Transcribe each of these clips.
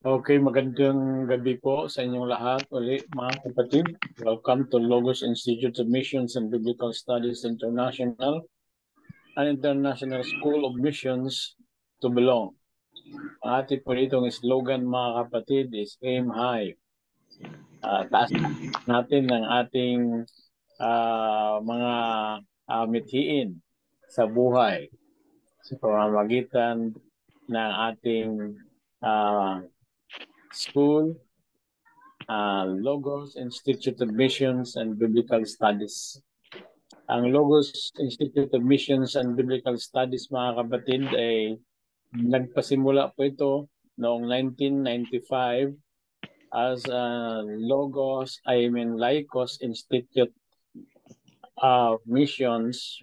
Okay, magandang gabi po sa inyong lahat uli mga kapatid. Welcome to Logos Institute of Missions and Biblical Studies International, an international school of missions to belong. Ang ating po ditong slogan mga kapatid is Aim High. Taas natin ang ating mga mithiin sa buhay sa pamamagitan ng ating school, Logos Institute of Missions and Biblical Studies. Ang Logos Institute of Missions and Biblical Studies, mga kapatid, ay nagpasimula po ito noong 1995 as Lycos Institute of Missions,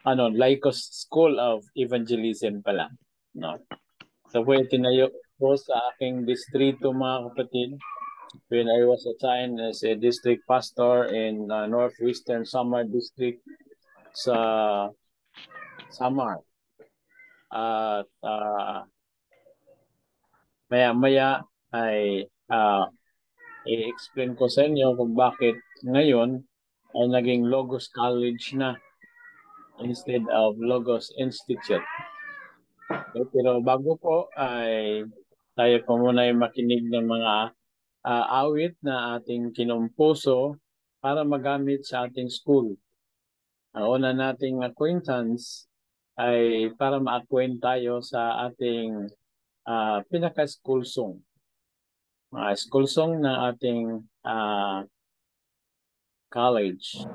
Lycos School of Evangelism pala. No? So po itinayo po sa aking distrito, mga kapatid, when I was assigned as a district pastor in Northwestern Samar District sa Samar. At maya-maya ay i-explain ko sa inyo kung bakit ngayon ay naging Logos College na instead of Logos Institute. Pero bago po ay tayo po muna ay makinig ng mga awit na ating kinumpuso para magamit sa ating school. Ang una nating acquaintance ay para ma-acquaint tayo sa ating pinaka-school song. School song ng ating college.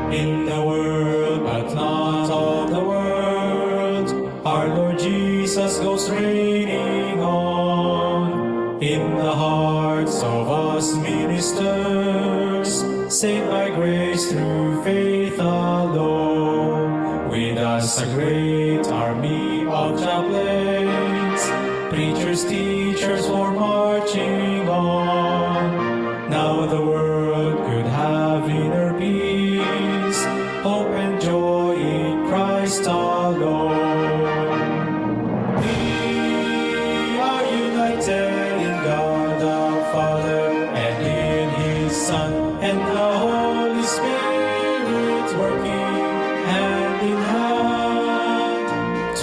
In the world, but not of the world, our Lord Jesus goes reigning on. In the hearts of us ministers, saved by grace through faith alone. With us a great army of chaplains, preachers, teachers were marching on. Now the world could have inner peace, hope and joy in Christ alone. We are united in God the Father and in His Son and the Holy Spirit, working hand in hand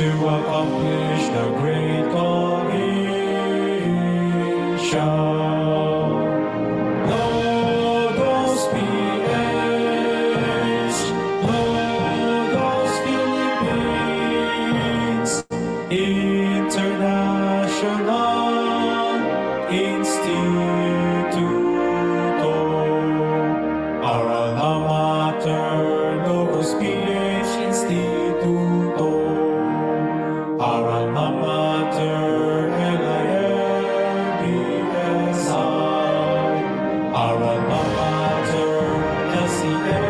to accomplish the great commission. International Instituto, our alma mater, Logos PH Instituto, our alma mater, LILBSI, our alma mater, LCLBSI.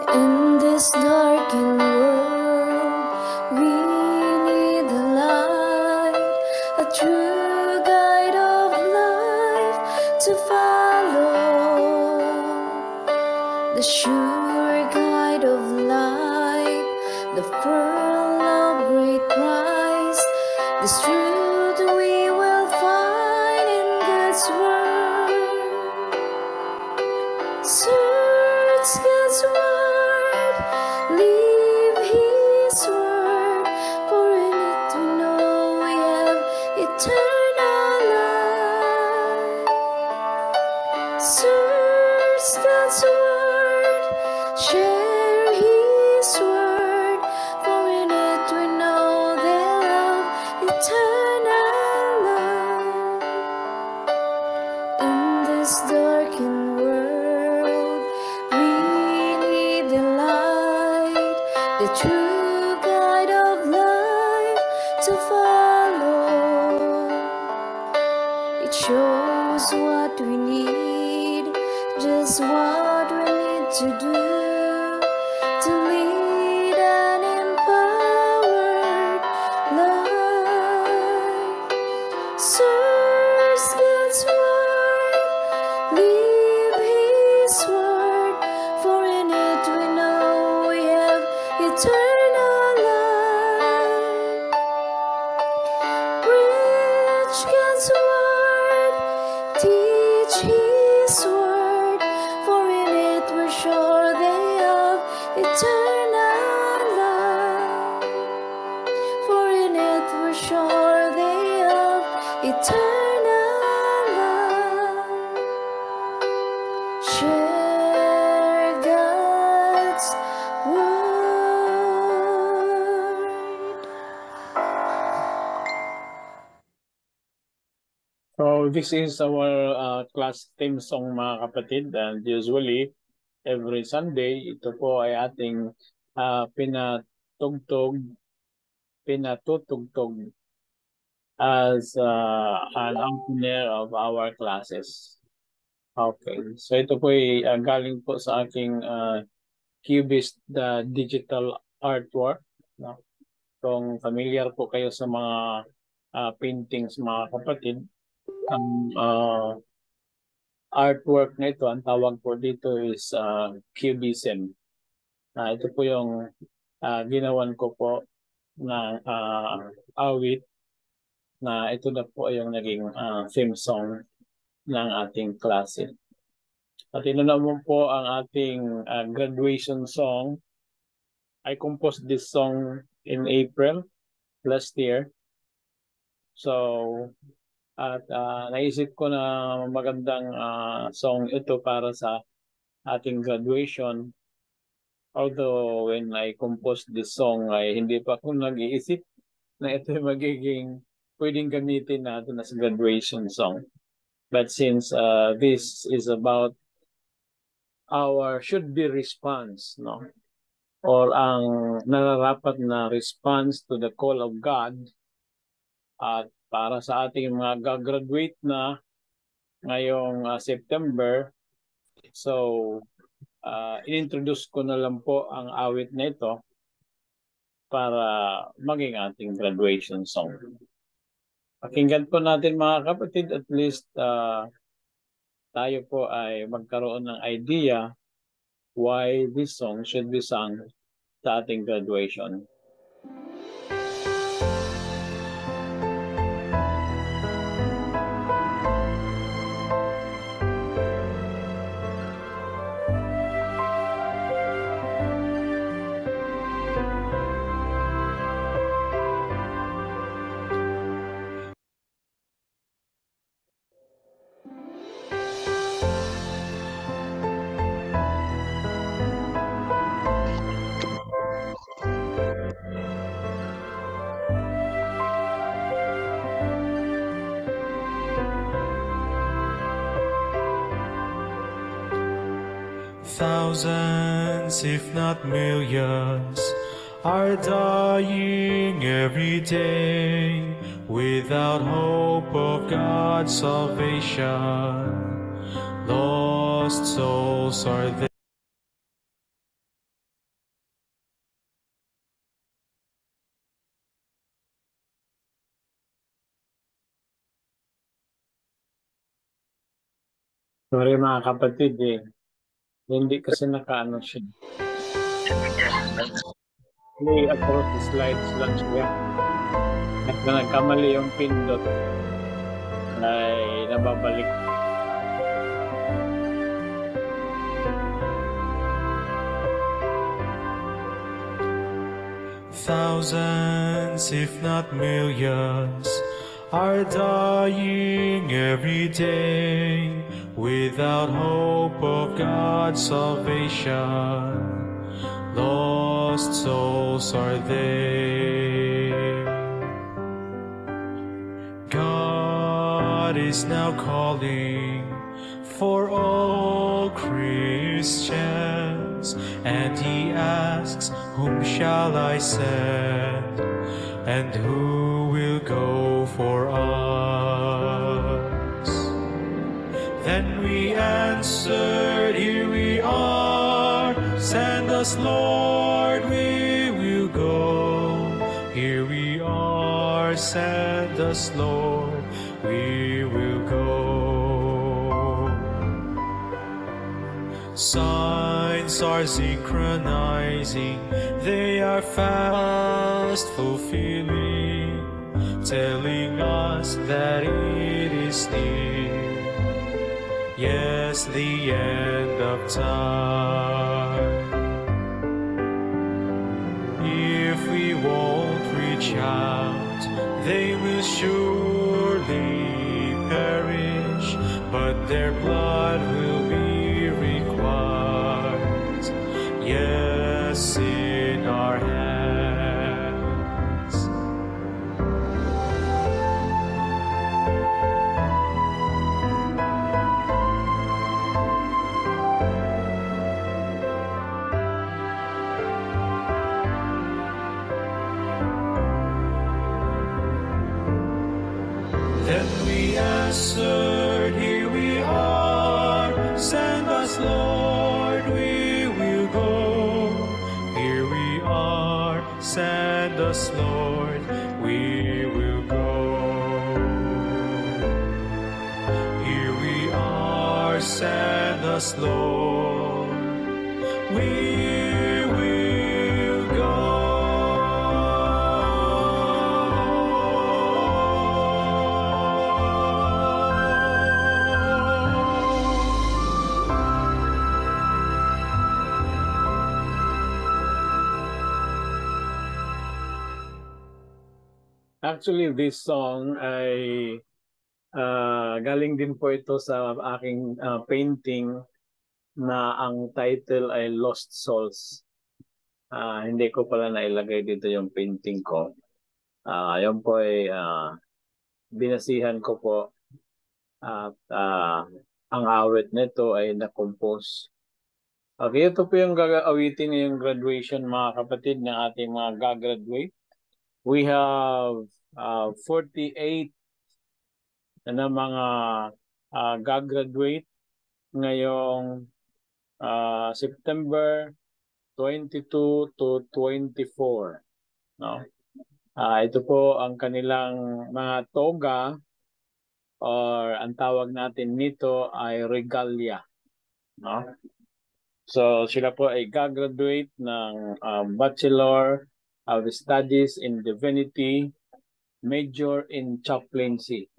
In this darkened world, we need the light, a true guide of life to follow. The sure guide of light, the pearl of great price, this truth we will find in God's word. Search God's word, leave His word, for in it we know we have eternal life. Search God's word, share His word, for in it we know they'll have eternal life. just what we need, just what we need to do to lead an empowered life. Search God's word, live His word, for in it we know we have eternal life. Preach God's word, teach His word, for in it we're sure they have eternal life. For in it we're sure they have eternal life. Share God's word. So this is our class theme song, mga kapatid, and usually every Sunday ito po ay ating pinatutugtog as an opener of our classes. Okay, so ito po ay galing po sa aking Cubist digital artwork. No? Kung familiar po kayo sa mga paintings, mga kapatid, ang artwork na ito, ang tawag po dito is Cubism. Ito po yung ginawan ko po ng awit na ito na po yung naging theme song ng ating klase. At ito naman po ang ating graduation song. I composed this song in April last year. So, at naisip ko na magandang song ito para sa ating graduation. Although when I composed this song ay hindi pa ako nag-iisip na ito magiging pwedeng gamitin natin as graduation song. But since this is about our should-be response, no? Or ang nararapat na response to the call of God, at para sa ating mga gagraduate na ngayong September. So, in-introduce ko na lang po ang awit na ito para maging ating graduation song. Pakinggan po natin, mga kapatid, at least tayo po ay magkaroon ng idea why this song should be sung sa ating graduation. Thousands, if not millions, are dying every day without hope of God's salvation. Lost souls are there. Sorry, mga kapatid, hindi kasi nakaano siya. Play across the slides lang siya. At na nagkamali yung pindot ay nababalik. Thousands, if not millions, are dying every day without hope of God's salvation. Lost souls are there. God is now calling for all Christians, and He asks, whom shall I send, and who will go for us? answered, here we are. Send us, Lord, we will go. Here we are. Send us, Lord, we will go. Signs are synchronizing, they are fast fulfilling, telling us that it is near. Yes, the end of time. If we won't reach out, they will surely perish, but their blood will be required. Yes, in our hands. Then we answered, here we are. Send us, Lord, we will go. Here we are. Send us, Lord, we will go. Here we are. Send us, Lord, we will go. Actually, this song ay galing din po ito sa aking painting na ang title ay Lost Souls. Hindi ko pala nailagay dito yung painting ko. Yun po ay binasihan ko po at ang awit nito ay na-compose. Okay, ito po yung gagaawitin ngayong graduation mga kapatid ng ating mga gagraduate. We have 48 na mga gagraduate ngayong September 22 to 24. No? Ito po ang kanilang mga toga or ang tawag natin nito ay regalia. No? So sila po ay gagraduate ng Bachelor of Studies in Divinity, major in chaplaincy.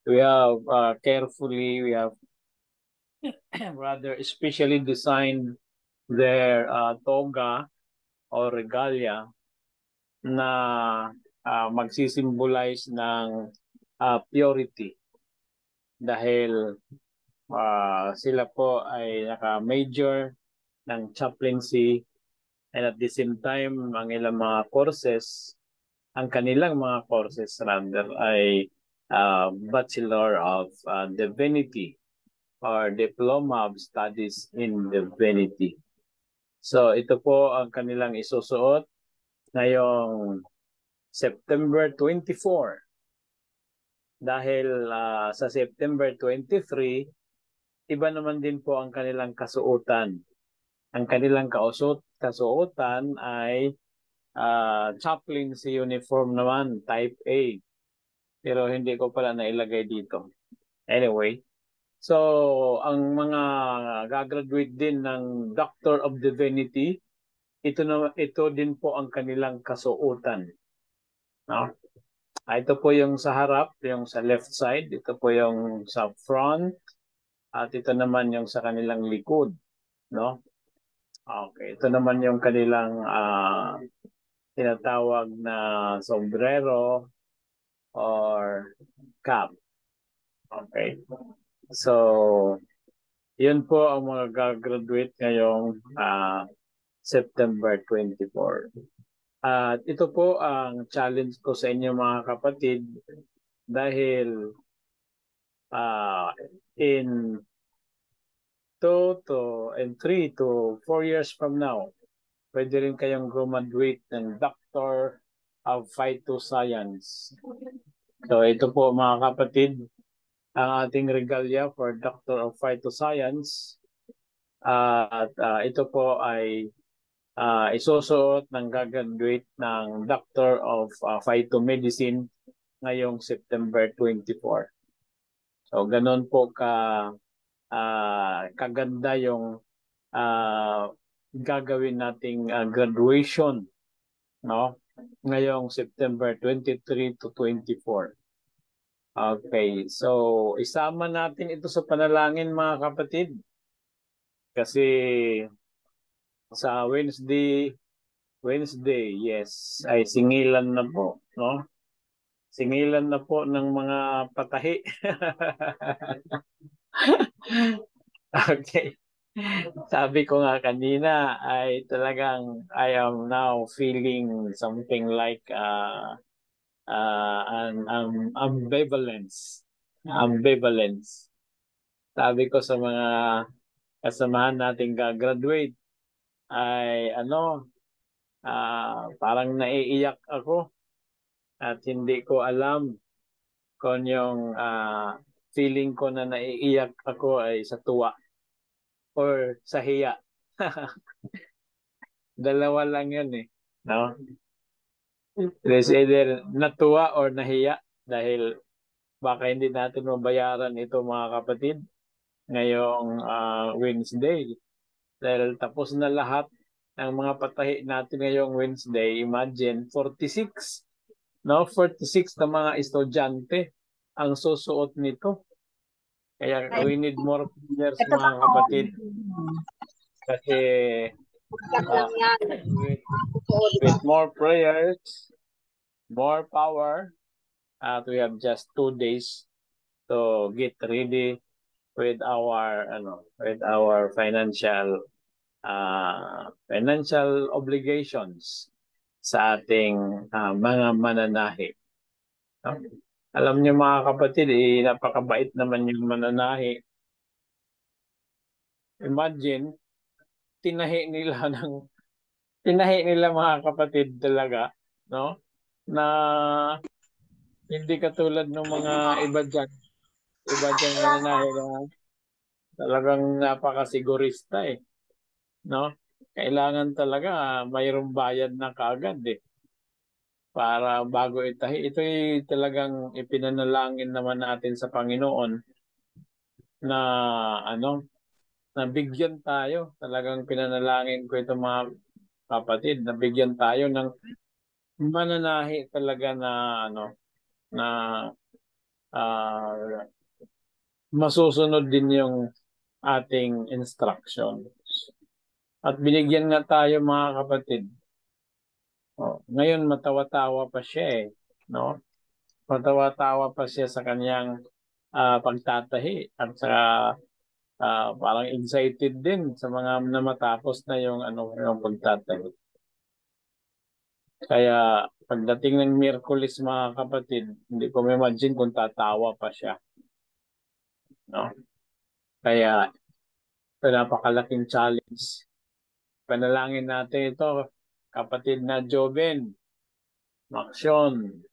We have we have rather especially designed their toga or regalia na magsisimbolize ng purity dahil sila po ay naka-major ng chaplaincy and at the same time ang ilang mga courses, ang kanilang mga courses rather ay Bachelor of Divinity or Diploma of Studies in Divinity. So ito po ang kanilang isusuot ngayong September 24. Dahil sa September 23, iba naman din po ang kanilang kasuotan. Ang kanilang kasuotan ay chaplaincy uniform naman, type A. Pero hindi ko pala nailagay dito. Anyway, so ang mga gagraduate din ng Doctor of Divinity, ito din po ang kanilang kasuotan. No? Ito po yung sa harap, yung sa left side. Ito po yung sa front. At ito naman yung sa kanilang likod. No? Okay, ito naman yung kanilang tinatawag na sombrero or cap. Okay. So, yun po ang mga gagraduate ngayong September 24. At ito po ang challenge ko sa inyo mga kapatid dahil in 3 to 4 years from now, pwede rin kayong graduate ng Doctor of Phytoscience. So ito po mga kapatid, ang ating regalia for Doctor of Phytoscience. At ito po ay isusuot ng gagraduate ng Doctor of Phytomedicine ngayong September 24. So ganun po kaganda yung gagawin nating graduation, no? Ngayong September 23 to 24. Okay, so isama natin ito sa panalangin mga kapatid. Kasi sa Wednesday, yes, ay singilan na po, no? Singilan na po ng mga patahi. Okay. Sabi ko nga kanina ay talagang I am now feeling something like an ambivalence. Ambivalence. Sabi ko sa mga kasamahan nating gagraduate ay parang naiiyak ako at hindi ko alam kung yung feeling ko na naiiyak ako ay sa tuwa or sa hiya. Dalawa lang yun eh. No? It's either natuwa or nahiya dahil baka hindi natin mabayaran ito mga kapatid ngayong Wednesday. Dahil tapos na lahat ng mga patahi natin ngayong Wednesday. Imagine, 46. No? 46 na mga estudyante ang susuot nito. Kaya we need more players mga kapatid. Kasi with more prayers, more power, we have just 2 days to get ready with our financial obligations sa ating mga mananahi. No? Alam niyo mga kapatid, napakabait naman yung mananahi. Imagine, tinahi nila mga kapatid talaga, no? Na hindi katulad ng mga iba dyan mananahi na talagang napakasigurista eh, no? Kailangan talaga mayroong bayad na kaagad eh para bago itahi. Ito'y talagang ipinanalangin naman natin sa Panginoon na nabigyan tayo. Talagang pinanalangin ko ito mga kapatid, nabigyan tayo ng mananahi talaga na na masusunod din yung ating instruction. At binigyan nga tayo mga kapatid. Ngayon matawa-tawa pa siya eh, no? Matawa-tawa pa siya sa kanyang pagtatahi at saka parang excited din sa mga na matapos na yung pagtatahi. Kaya pagdating ng Miyerkules mga kapatid, hindi ko ma-imagine kung tatawa pa siya. No? Kaya ito napakalaking challenge. Panalangin natin ito, kapatid na Joven, Maksyon,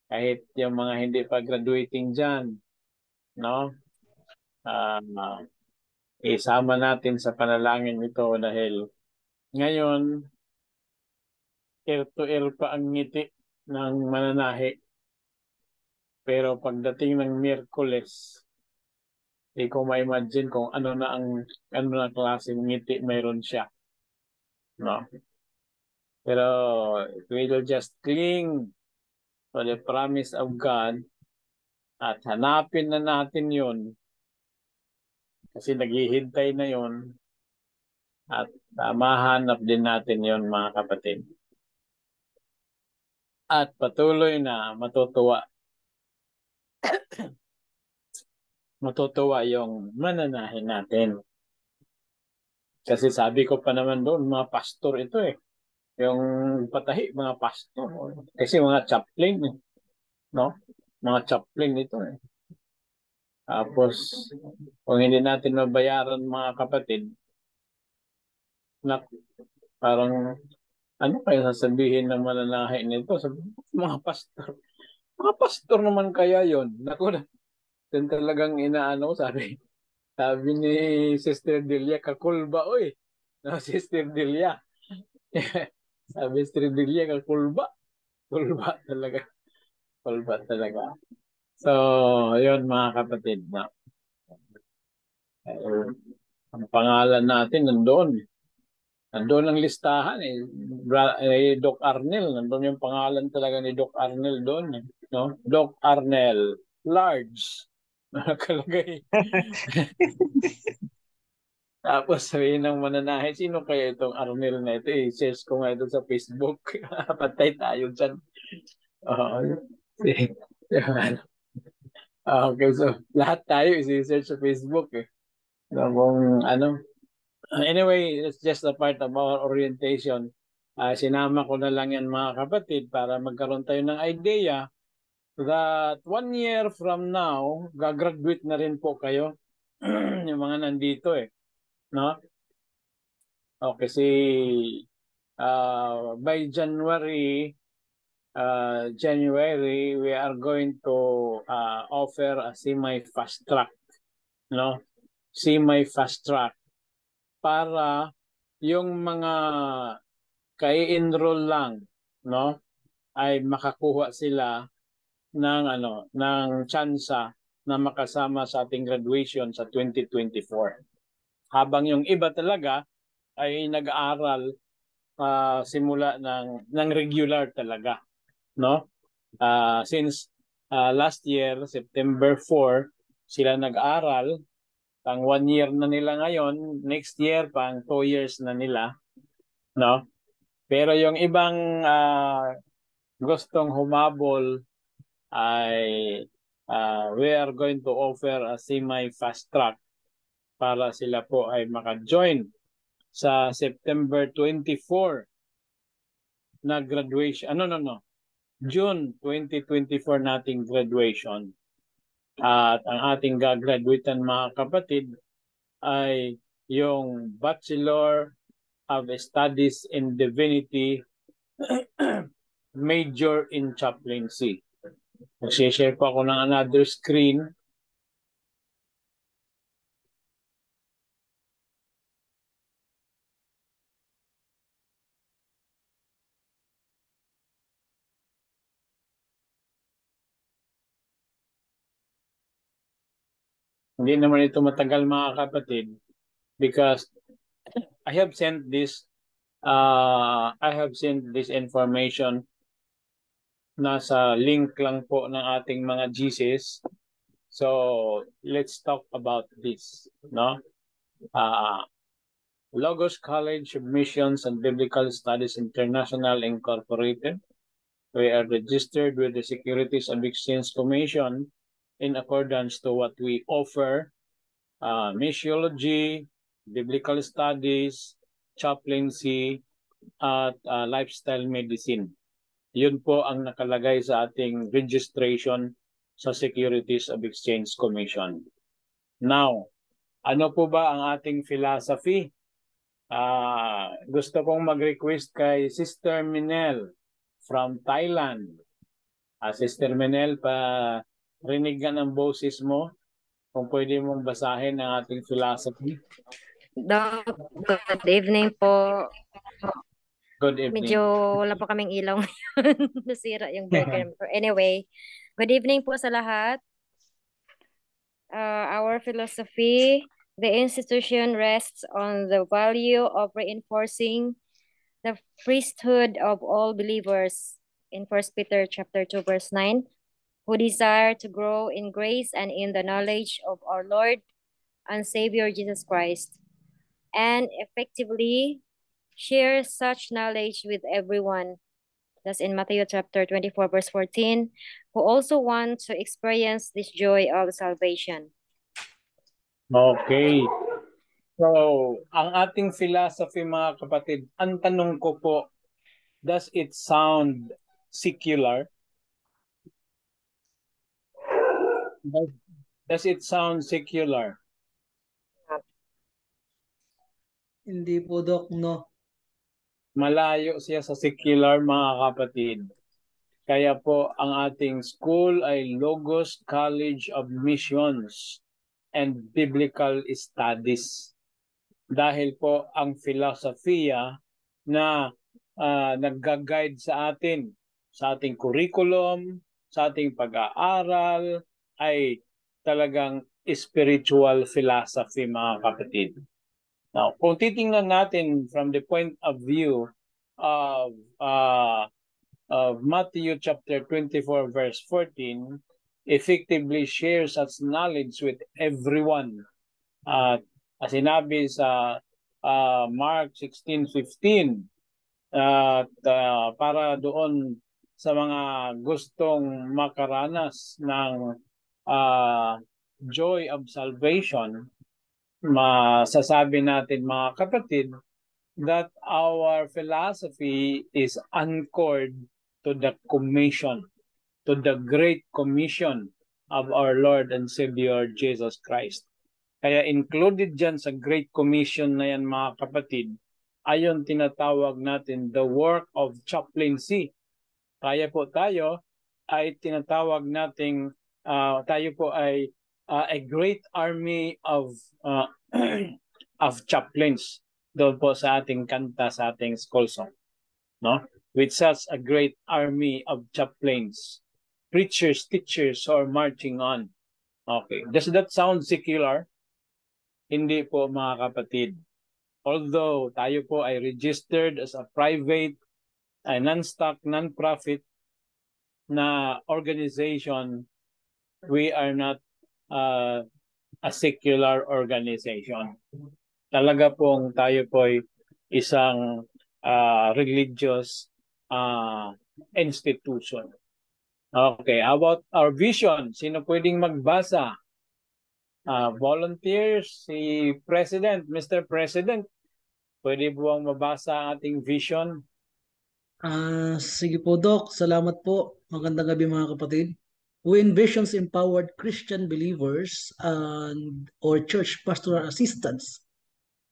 kahit yung mga hindi pa graduating dyan, no? Isama natin sa panalangin ito dahil ngayon, ear to ear pa ang ngiti ng mananahi. Pero pagdating ng Miyerkules, hindi ko ma-imagine kung ano na klaseng ngiti mayroon siya. No? Pero if we will just cling to the promise of God at hanapin na natin yun kasi naghihintay na yun at mahanap din natin yun mga kapatid. At patuloy na matutuwa yung mananahin natin. Kasi sabi ko pa naman doon, mga pastor ito eh. Yung patahi, mga pastor. Kasi mga chaplain, no? Mga chaplain ito eh. Tapos, kung hindi natin mabayaran mga kapatid, parang ano kaya sasabihin ng mananahin nito? Sabi, mga pastor. Mga pastor naman kaya yon. Naku, Doon talagang inaano, sabi ni Sister Delia, kakulba, oy. No, Sister Delia. Sabi Sister Delia, kakulba. Kulba talaga. Kulba talaga. So, yun mga kapatid. Na, ang pangalan natin nandoon. Nandoon ang listahan eh. Doc Arnel, nandoon yung pangalan talaga ni Doc Arnel doon. No? Doc Arnel, large. Nakalagay. Tapos sabihin ng mananahe, sino kaya itong Arnel na ito? I-search ko nga ito sa Facebook. Patay tayo dyan. Oo. Okay, so lahat tayo i-search sa Facebook eh. So, kung ano, anyway, it's just a part of our orientation. Sinama ko na lang yan mga kapatid para magkaroon tayo ng idea that 1 year from now, gagraduate na rin po kayo yung mga nandito eh. No? O kasi by January, we are going to offer a semi-fast track. No? Semi-fast track para yung mga kai-enroll lang, no, ay makakuha sila ng tsansa na makasama sa ating graduation sa 2024. Habang yung iba talaga ay nag-aaral simula ng regular talaga, no? Since last year, September 4, sila nag-aaral. Pang 1 year na nila ngayon, next year pang 2 years na nila, no? Pero yung ibang gustong humabol ay we are going to offer a semi-fast track para sila po ay maka-join sa September 24 na graduation. June 2024 nating graduation. At ang ating gagraduatean mga kapatid ay yung Bachelor of Studies in Divinity major in chaplaincy. Mag-share po ako ng another screen. Hindi naman ito matagal mga kapatid because I have sent this information nasa link lang po ng ating mga GCs. So let's talk about this, no? Logos College of Missions and Biblical Studies International Incorporated. We are registered with the Securities and Exchange Commission in accordance to what we offer, missiology, biblical studies, chaplaincy, at lifestyle medicine. Yun po ang nakalagay sa ating registration sa Securities of Exchange Commission. Now, ano po ba ang ating philosophy? Gusto kong mag-request kay Sister Minel from Thailand. Sister Minel, rinig ka ng boses mo. Kung pwede mong basahin ang ating philosophy. Good evening po. Good evening. Medyo wala pa kaming ilaw ngayon. Nasira yung breaker. Anyway, good evening po sa lahat. Our philosophy, the institution rests on the value of reinforcing the priesthood of all believers in 1 Peter chapter 2 verse 9, who desire to grow in grace and in the knowledge of our Lord and Savior Jesus Christ, and effectively share such knowledge with everyone. That's in Matthew chapter 24 verse 14, who also want to experience this joy of salvation. Okay. So, ang ating philosophy mga kapatid, ang tanong ko po, does it sound secular? Does it sound secular? Hindi po, Doc, no. Malayo siya sa secular mga kapatid. Kaya po ang ating school ay Logos College of Missions and Biblical Studies. Dahil po ang filosofiya na nag-guide sa atin, sa ating curriculum, sa ating pag-aaral, ay talagang spiritual philosophy, mga kapatid. Now, kung titingnan natin from the point of view of Matthew chapter 24 verse 14, effectively shares such knowledge with everyone. Sinabi sa Mark 16:15, para doon sa mga gustong makaranas ng joy of salvation, masasabi natin, mga kapatid, that our philosophy is anchored to the commission, to the great commission of our Lord and Savior Jesus Christ. Kaya included dyan sa great commission na yan, mga kapatid, ayon tinatawag natin the work of chaplaincy. Kaya po tayo ay tinatawag nating tayo po ay a great army of of chaplains. Doon po sa ating kanta, sa ating school song, no? With such a great army of chaplains, preachers, teachers are marching on. Okay, does that sound secular? Hindi po, mga kapatid. Although tayo po ay registered as a private, non-stock, non-profit na organization, we are not a secular organization. Talaga pong tayo po ay isang religious institution. Okay, how about our vision? Sino pwedeng magbasa? Volunteers, si President, Mr. President, pwede buwang mabasa ang ating vision? Sige po, Doc. Salamat po. Magandang gabi, mga kapatid. We envisions empowered Christian believers or church pastoral assistants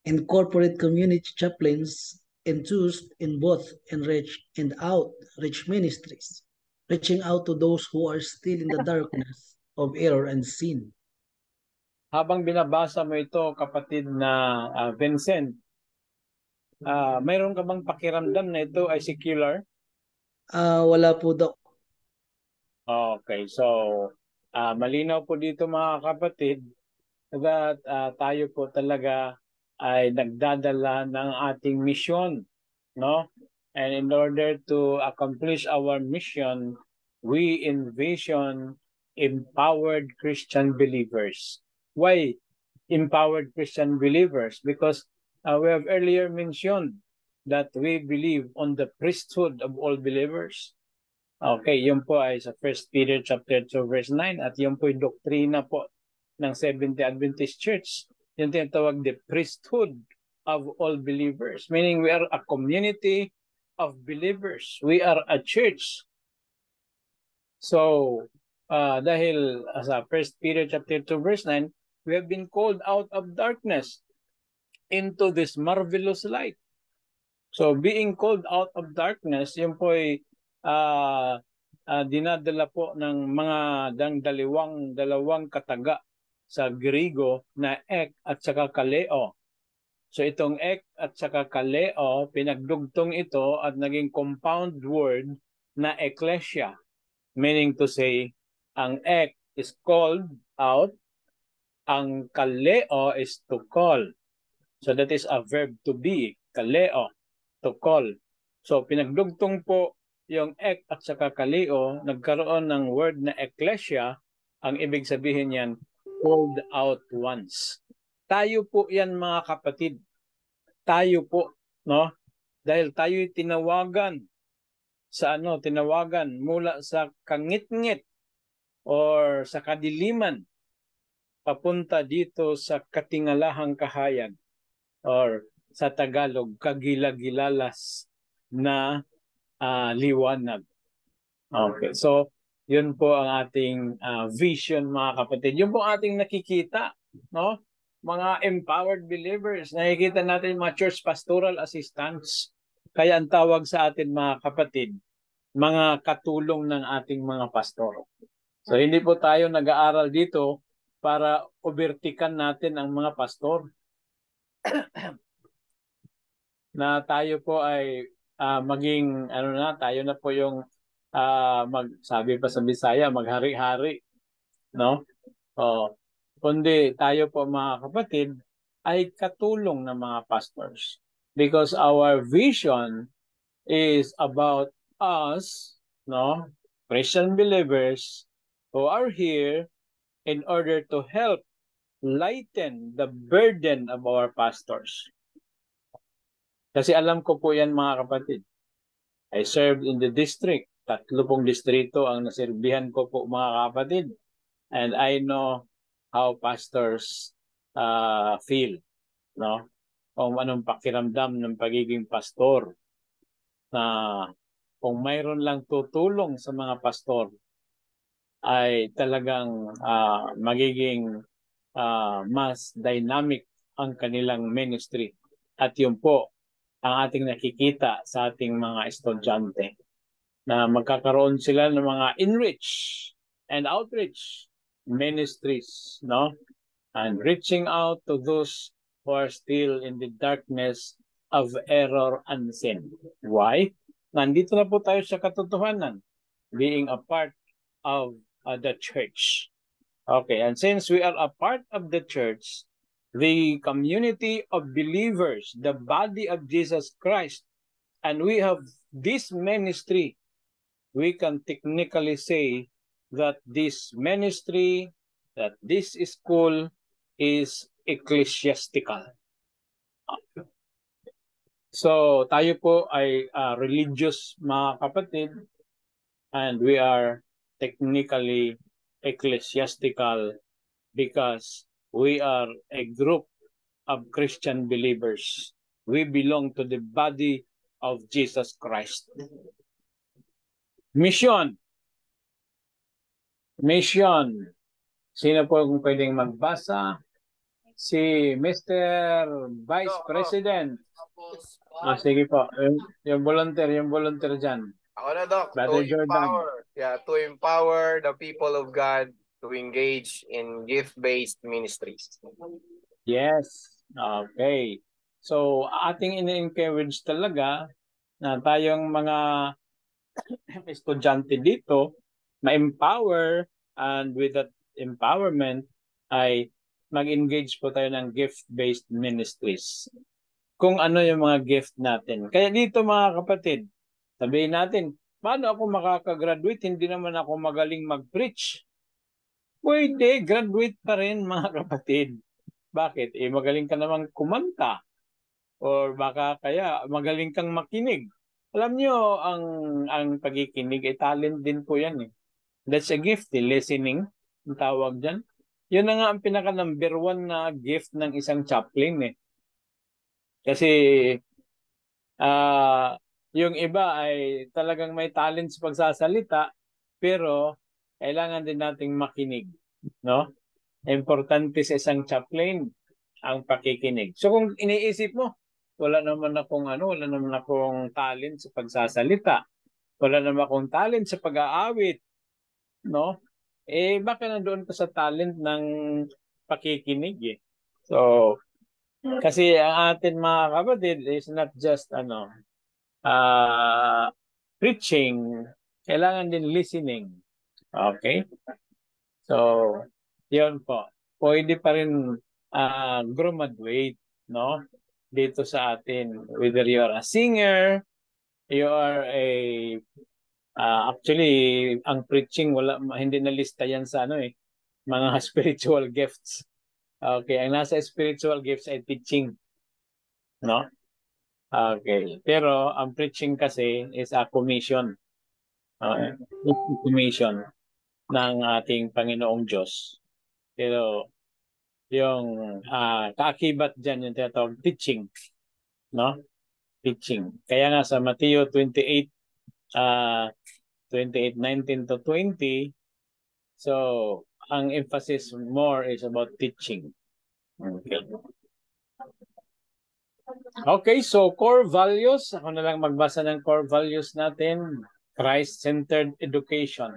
and corporate community chaplains enthused in both enrich and outreach ministries, reaching out to those who are still in the darkness of error and sin. Habang binabasa mo ito, kapatid na Vincent, mayroon ka bang pakiramdam na ito ay secular? Wala po, Doc. Okay, so malinaw po dito, mga kapatid, that tayo po talaga ay nagdadala ng ating mission, no? And in order to accomplish our mission, we envision empowered Christian believers. Why empowered Christian believers? Because we have earlier mentioned that we believe on the priesthood of all believers. Okay, yun po ay sa 1 Peter chapter 2 verse 9, at yun po yung doktrina po ng Seventh-day Adventist Church. Yung tinatawag the priesthood of all believers, meaning we are a community of believers. We are a church. So, dahil sa 1 Peter chapter 2 verse 9, we have been called out of darkness into this marvelous light. So, being called out of darkness, yun po ay dinadala po ng mga dalawang kataga sa Griego na ek at saka kaleo. So itong ek at saka kaleo, pinagdugtong ito at naging compound word na ecclesia. Meaning to say, ang ek is called out, ang kaleo is to call. So that is a verb to be, kaleo, to call. So pinagdugtong po yung ek at saka kaleo, nagkaroon ng word na ecclesia. Ang ibig sabihin yan, called out ones. Tayo po yan, mga kapatid. Tayo po, no? Dahil tayo'y tinawagan sa tinawagan mula sa kangit-ngit or sa kadiliman papunta dito sa katingalahang kahayag or sa Tagalog, kagilagilalas na liwanag. Okay, so yun po ang ating vision, mga kapatid. Yun po ating nakikita, no? Mga empowered believers, nakikita natin mga church pastoral assistants. Kaya ang tawag sa atin, mga kapatid, mga katulong ng ating mga pastor. So hindi po tayo nag-aaral dito para overtikan natin ang mga pastor. Na tayo po ay maging tayo na po yung sabi pa sa Bisaya, maghari-hari, no? Kundi tayo po mga kapatid ay katulong ng mga pastors, because our vision is about us, no, Christian believers who are here in order to help lighten the burden of our pastors. Kasi alam ko po yan mga kapatid. I served in the district. 3 pong distrito ang naserbihan ko po mga kapatid. And I know how pastors feel, no? Kung anong pakiramdam ng pagiging pastor. Kung mayroon lang tutulong sa mga pastor, ay talagang magiging mas dynamic ang kanilang ministry. At yun po ang ating nakikita sa ating mga estudyante, na magkakaroon sila ng mga enrich and outreach ministries, no? And reaching out to those who are still in the darkness of error and sin. Why? Nandito na po tayo sa katotohanan, being a part of the church. Okay, and since we are a part of the church, the community of believers, the body of Jesus Christ, and we have this ministry, we can technically say that this ministry, that this school is ecclesiastical. So tayo po ay religious mga kapatid, and we are technically ecclesiastical because we are a group of Christian believers. We belong to the body of Jesus Christ. Mission. Mission. Sino po kung pwedeng magbasa? Si Mr. Vice President. Sige po. Yung volunteer dyan. Ako na, Doc. Brother Jordan. To empower the people of God to engage in gift-based ministries. Yes. Okay. So, ating in-encourage talaga na tayong mga estudyante dito ma-empower, and with that empowerment ay mag-engage po tayo ng gift-based ministries. Kung ano yung mga gift natin. Kaya dito mga kapatid, sabihin natin, paano ako makakagraduate? Hindi naman ako magaling mag-preach. Pwede, graduate pa rin mga kapatid. Bakit? Magaling ka namang kumanta. Or baka kaya magaling kang makinig. Alam nyo, ang pagkikinig ay talent din po yan eh. That's a gift, listening, ang tawag dyan. Yun na nga ang pinaka-number 1 na gift ng isang chaplain eh. Kasi yung iba ay talagang may talent sa pagsasalita, pero kailangan din nating makinig, no? Importante sa isang chaplain ang pakikinig. So kung iniisip mo, wala naman akong talent sa pagsasalita, wala naman akong talent sa pag-aawit, no? Baka nandoon ka sa talent ng pakikinig eh. So kasi ang atin mga kapatid is not just preaching, kailangan din listening. Okay? So, yun po. Pwede pa rin graduate, no? Dito sa atin. Whether you are a singer, you are actually, ang preaching, hindi na lista yan sa mga spiritual gifts. Okay, ang nasa spiritual gifts ay teaching. No? Okay. Pero ang preaching kasi is a commission. Commission ng ating Panginoong Diyos. Pero yung kaakibat dyan yung tinatawag teaching. No? Teaching. Kaya nga sa Matthew 28, 19 to 20, so ang emphasis more is about teaching. Okay, so core values. Ako na lang magbasa ng core values natin. Christ-centered education.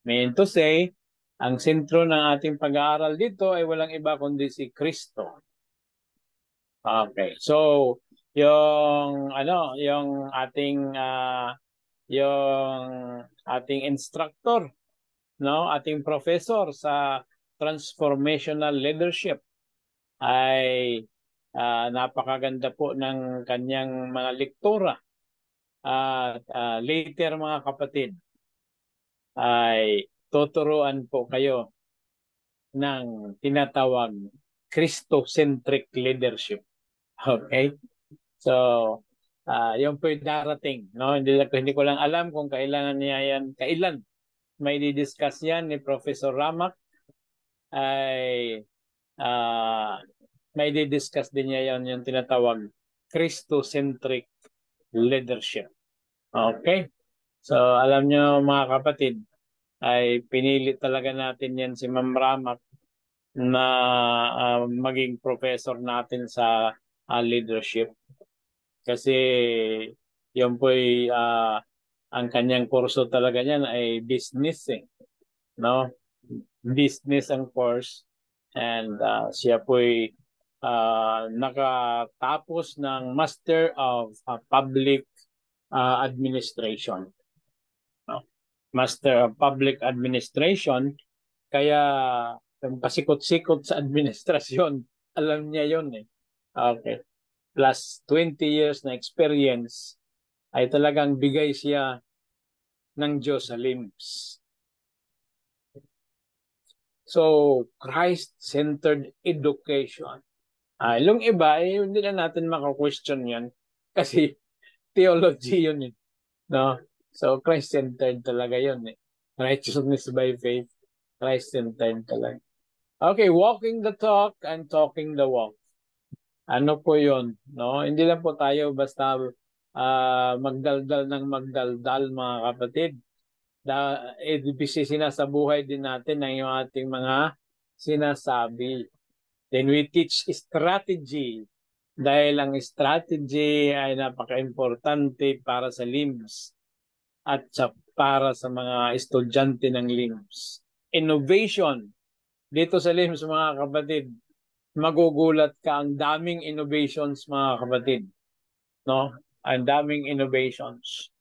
Mean to say, ang sentro ng ating pag-aaral dito ay walang iba kundi si Kristo. Okay. So, yung ating instructor, no, ating professor sa transformational leadership ay napakaganda po ng kanyang mga lektura. At later mga kapatid ay tuturuan po kayo ng tinatawag Christocentric leadership. Okay? So, yun po yung darating. No? Hindi ko lang alam kung kailan may di-discuss yan ni Professor Ramak. Ay may di-discuss din niya yan yung tinatawag Christocentric leadership. Okay? So, alam nyo mga kapatid, ay pinili talaga natin yan si Ma'am Ramak na maging professor natin sa leadership. Kasi yun po ang kanyang kurso talaga niyan ay business no? Business ang course, and siya po nakatapos ng Master of Public Administration. No? Master of Public Administration, kaya pasikot-sikot sa administrasyon, alam niya yun Okay. Plus 20 years na experience, ay talagang bigay siya ng Diyos sa limbs. So, Christ-centered education. Yung iba, hindi na natin maka-question yan kasi theology yun no? So, Christ-centered talaga yun Righteousness by faith, Christ-centered talaga. Okay, walking the talk and talking the walk. Ano po yun? No? Hindi lang po tayo basta magdaldal ng magdaldal mga kapatid. Sinasabuhay din natin ang yung ating mga sinasabi. Then we teach strategy. Dahil ang strategy ay napaka-importante para sa limbs at para sa mga estudyante ng limbs. Innovation. Dito sa limbs mga kapatid, magugulat ka, ang daming innovations mga kapatid. No? Ang daming innovations.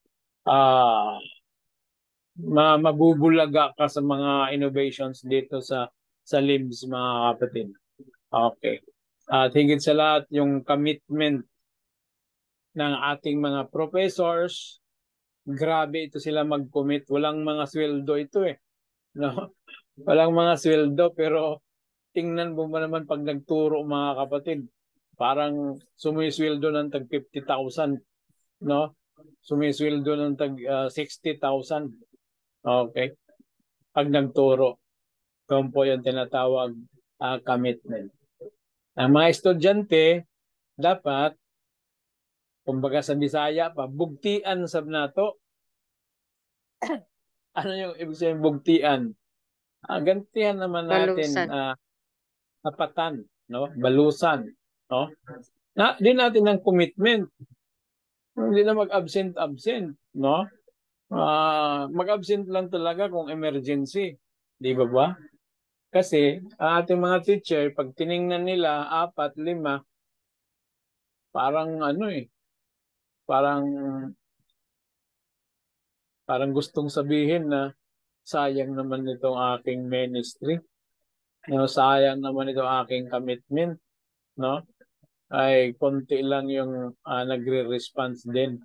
Mabubulaga ka sa mga innovations dito sa limbs mga kapatid. Okay. At higit sa lahat, yung commitment ng ating mga professors, grabe ito sila mag-commit. Walang mga sweldo ito No? Walang mga sweldo, pero tingnan mo naman pag nagturo mga kapatid, parang sumisweldo ng tag 50,000, no? Sumisweldo ng tag 60,000. Okay? Pag nagturo, kung po yung tinatawag commitment. Ang mga estudyante, dapat, kumbaga sa Bisaya pa, bugtian sa nato. Ano yung ibig sabihin bugtian? Gantihan naman natin tapatan, no? Balusan, no? Din natin ng commitment. Hindi na mag-absent, no? Mag-absent lang talaga kung emergency. Di ba? Kasi ating mga teacher, pag tiningnan nila 4, 5, parang parang gustong sabihin na sayang naman itong aking ministry. No, sayang naman itong aking commitment, no? Ay konti lang yung nagre-response din.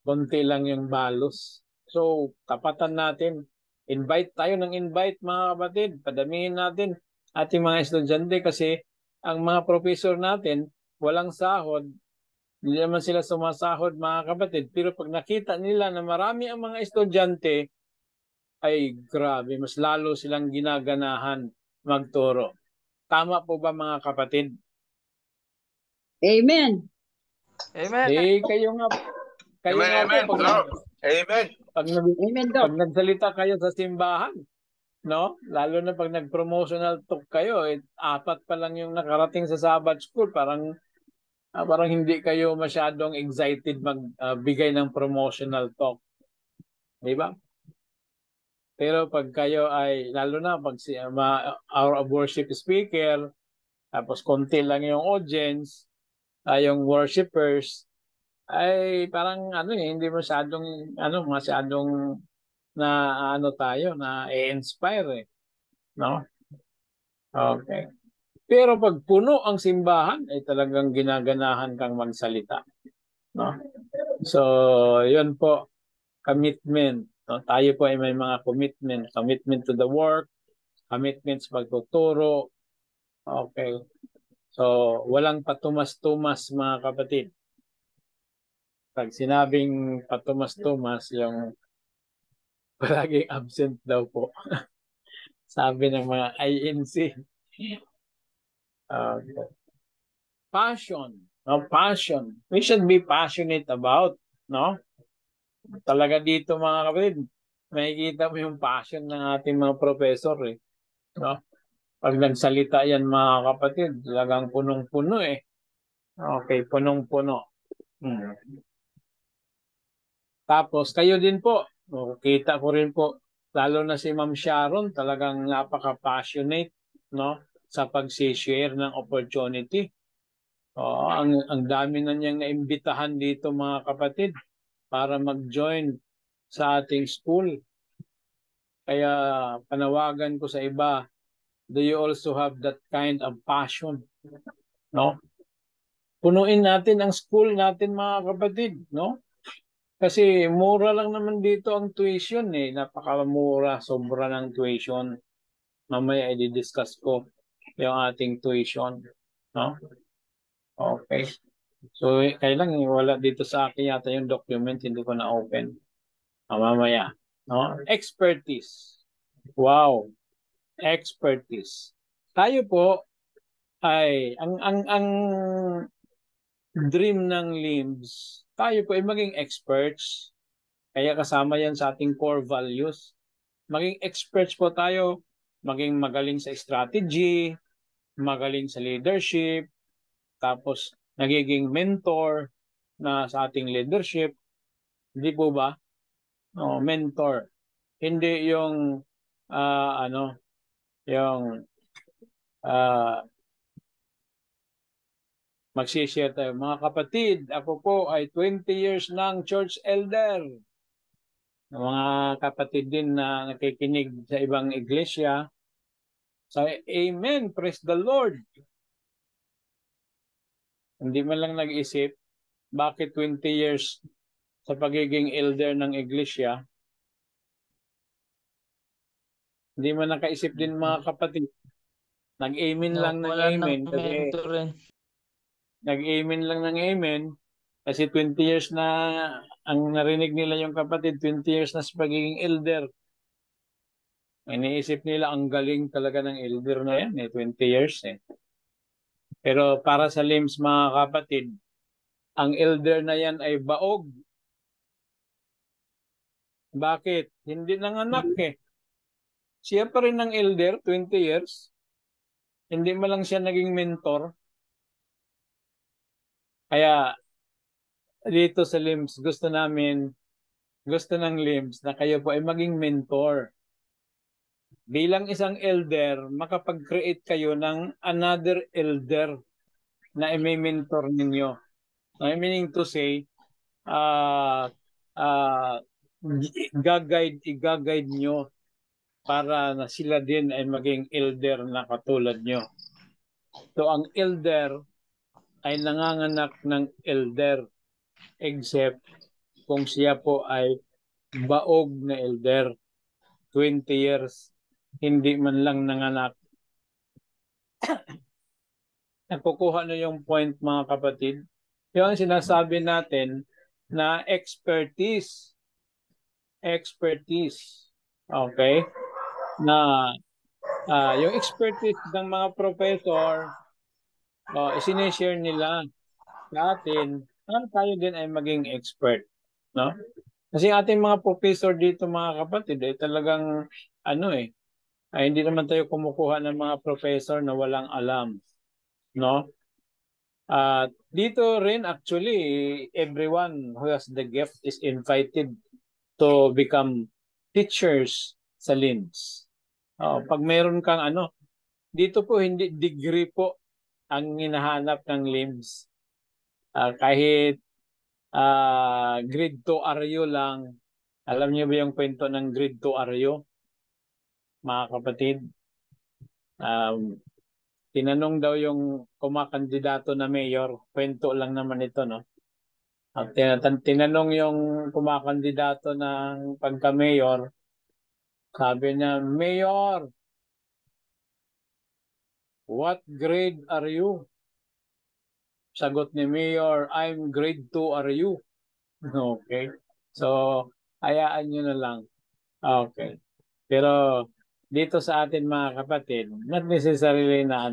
Konti lang yung balos. So, tapatan natin. Invite tayo ng invite mga kapatid. Padamihin natin ating mga estudyante kasi ang mga professor natin walang sahod. Hindi naman sila sumasahod mga kapatid. Pero pag nakita nila na marami ang mga estudyante, ay grabe, mas lalo silang ginaganahan magturo. Tama po ba mga kapatid? Amen. Amen. Kayo nga Amen. po. Amen. Pag nagsalita kayo sa simbahan, no? Lalo na pag nag-promotional talk kayo, 4 pa lang yung nakarating sa Sabbath School, parang hindi kayo masyadong excited magbigay ng promotional talk. Di ba? Pero pag kayo ay, lalo na pag our worship speaker, tapos konti lang yung audience, yung worshipers, ay parang hindi masyadong na tayo, na i-inspire no? Okay. Pero pag puno ang simbahan, ay talagang ginaganahan kang magsalita, no? So, yun po, commitment. No? Tayo po ay may mga commitment to the work, commitment sa pagtuturo. Okay. So, walang patumas-tumas mga kapatid. Pag sinabing patumas-tumas, yung palaging absent daw po. Sabi ng mga INC. Passion. No? Passion. We should be passionate about, no? Talaga dito mga kapatid, makikita mo yung passion ng ating mga professor no? Pag nagsalita yan mga kapatid, talagang punong-puno Okay, punong-puno. Tapos kayo din po, kita ko rin po, lalo na si Ma'am Sharon, talagang napaka-passionate no? Sa pag-share ng opportunity. Ang dami na niyang naimbitahan dito mga kapatid para mag-join sa ating school. Kaya panawagan ko sa iba, do you also have that kind of passion? No? Punuin natin ang school natin mga kapatid, no? Kasi mura lang naman dito ang tuition napakamura, sobra ng tuition. Mamaya i-discuss ko yung ating tuition, no? Okay. So kailan wala dito sa akin yata yung document, hindi ko na open. Mamaya, no? Expertise. Wow. Expertise. Tayo po ay ang dream ng LIMS, tayo po ay maging experts. Kaya kasama yan sa ating core values. Maging experts po tayo, maging magaling sa strategy, magaling sa leadership, tapos nagiging mentor na sa ating leadership. Hindi po ba? No, mentor. Hindi yung yung magsishare tayo. Mga kapatid, ako po ay 20 years ng church elder. Mga kapatid din na nakikinig sa ibang iglesia. So, amen. Praise the Lord. Hindi man lang nag-isip, bakit 20 years sa pagiging elder ng iglesia? Hindi man nakaisip din mga kapatid. Nag-amen lang ng amen. Nag-amen lang ng amen. Kasi 20 years na ang narinig nila yung kapatid, 20 years na sa pagiging elder. Iniisip nila ang galing talaga ng elder na yan 20 years Pero para sa LIMS mga kapatid, ang elder na yan ay baog. Bakit? Hindi nanganak Siya pa rin ang elder, 20 years. Hindi man lang siya naging mentor. Kaya dito sa LIMS, gusto ng LIMS na kayo po ay maging mentor. Bilang isang elder, makapag-create kayo ng another elder na may mentor ninyo. I meaning to say, i-guide nyo para na sila din ay maging elder na katulad nyo. So ang elder ay nanganganak ng elder except kung siya po ay baog na elder, 20 years, hindi man lang nanganak. Nakukuha na yung point mga kapatid. Yung sinasabi natin na expertise. Okay? Na yung expertise ng mga professor, isinishare nila sa atin, tayo din ay maging expert. No? Kasi ating mga professor dito mga kapatid, talagang hindi naman tayo kumukuha ng mga professor na walang alam. No? Dito rin actually, everyone who has the gift is invited to become teachers sa LIMS. Pag meron kang dito po hindi degree po ang hinahanap ng LIMS. Kahit grade 2 RU lang. Alam niyo ba yung kwento ng grade 2 RU, mga kapatid? Tinanong daw yung kumakandidato na mayor, kwento lang naman ito, no? At tinanong yung kumakandidato ng pagka-mayor, sabi niya, Mayor, what grade are you? Sagot ni Mayor, I'm grade 2 RU. Okay. So, hayaan nyo na lang. Okay. Pero dito sa atin mga kapatid, not necessarily na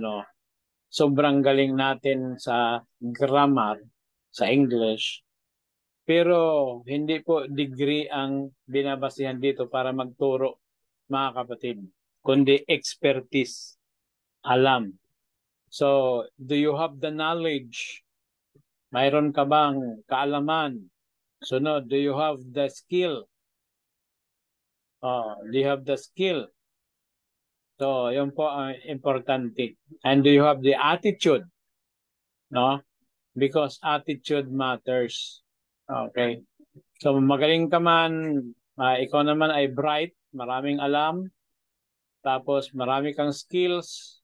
sobrang galing natin sa grammar, sa English, pero hindi po degree ang binabasihan dito para magturo, mga kapatid, kundi expertise, alam. So, do you have the knowledge? Mayroon ka bang kaalaman? Sunod, do you have the skill? Do you have the skill? So, yun po ang importante. And do you have the attitude? No? Because attitude matters. Okay. So, magaling ka man, ikaw naman ay bright, maraming alam, tapos marami kang skills.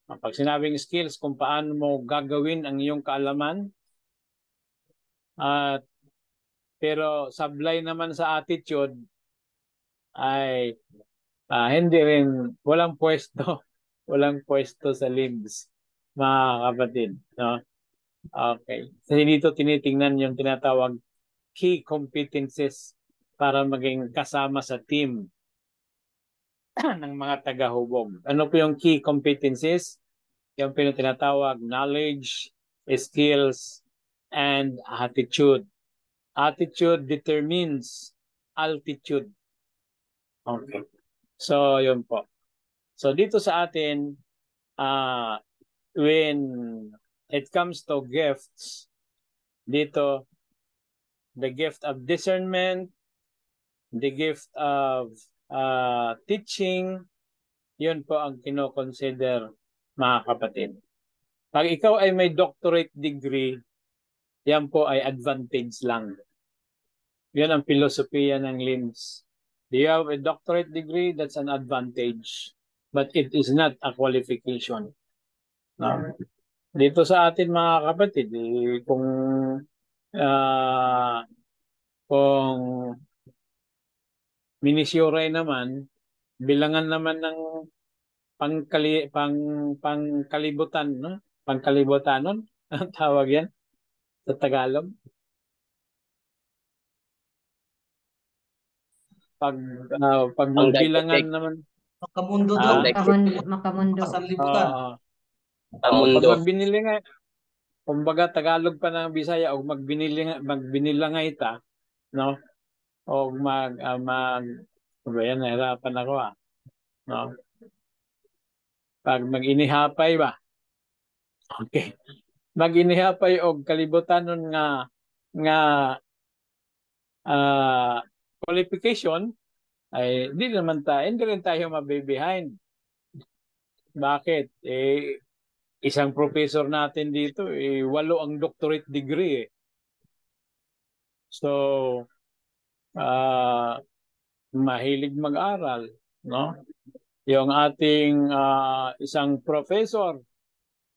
Pag sinabing skills, kung paano mo gagawin ang iyong kaalaman, pero sablay naman sa attitude, ay hindi rin, walang pwesto. Walang pwesto sa LIMS, mga kapatid. No? Okay. Kasi dito tinitingnan yung tinatawag key competencies para maging kasama sa team ng mga taga-hubog. Ano po yung key competencies? Yung tinatawag knowledge, skills, and attitude. Attitude determines altitude. Okay. So, yun po. So, dito sa atin, when it comes to gifts, dito, the gift of discernment, the gift of teaching, yun po ang kino-consider, mga kapatid. Pag ikaw ay may doctorate degree, yan po ay advantage lang. Yun ang filosofiya ng LIMS. Do you have a doctorate degree? That's an advantage. But it is not a qualification. No? Dito sa atin mga kapatid, kung minisyuray naman, bilangan naman ng pangkalibutan, no? Pangkalibutanon, ang tawag yan sa Tagalog. Pag magbilangan naman. Makamundo Makamundo. Kasanlibutan. Pag magbinilingay, kumbaga Tagalog pa ng Bisaya, o magbinilangay ta, no? O nahirapan ako no? Pag mag-inihapay ba? Okay. Mag-inihapay og kalibutanon nga qualification, ay hindi rin tayo mabe-behind. Bakit? Isang professor natin dito, 8 ang doctorate degree. So, mahilig mag-aral, no? Yung ating isang professor,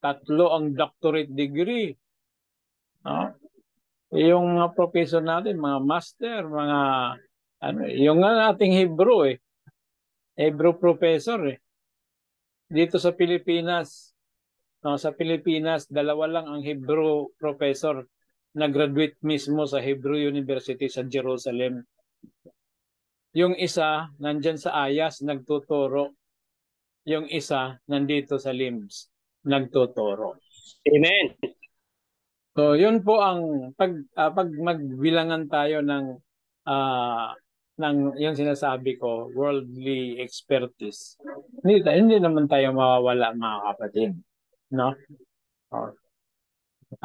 3 ang doctorate degree, no? Yung mga professor natin, mga master, mga yung ating Hebrew Hebrew professor dito sa Pilipinas. No, sa Pilipinas, 2 lang ang Hebrew professor na graduate mismo sa Hebrew University sa Jerusalem. Yung isa, nandyan sa Ayas, nagtuturo. Yung isa, nandito sa LIMS, nagtuturo. Amen. So, yun po ang pag magbilangan tayo ng yung sinasabi ko, worldly expertise. Hindi naman tayo mawawala, mga kapatid. No?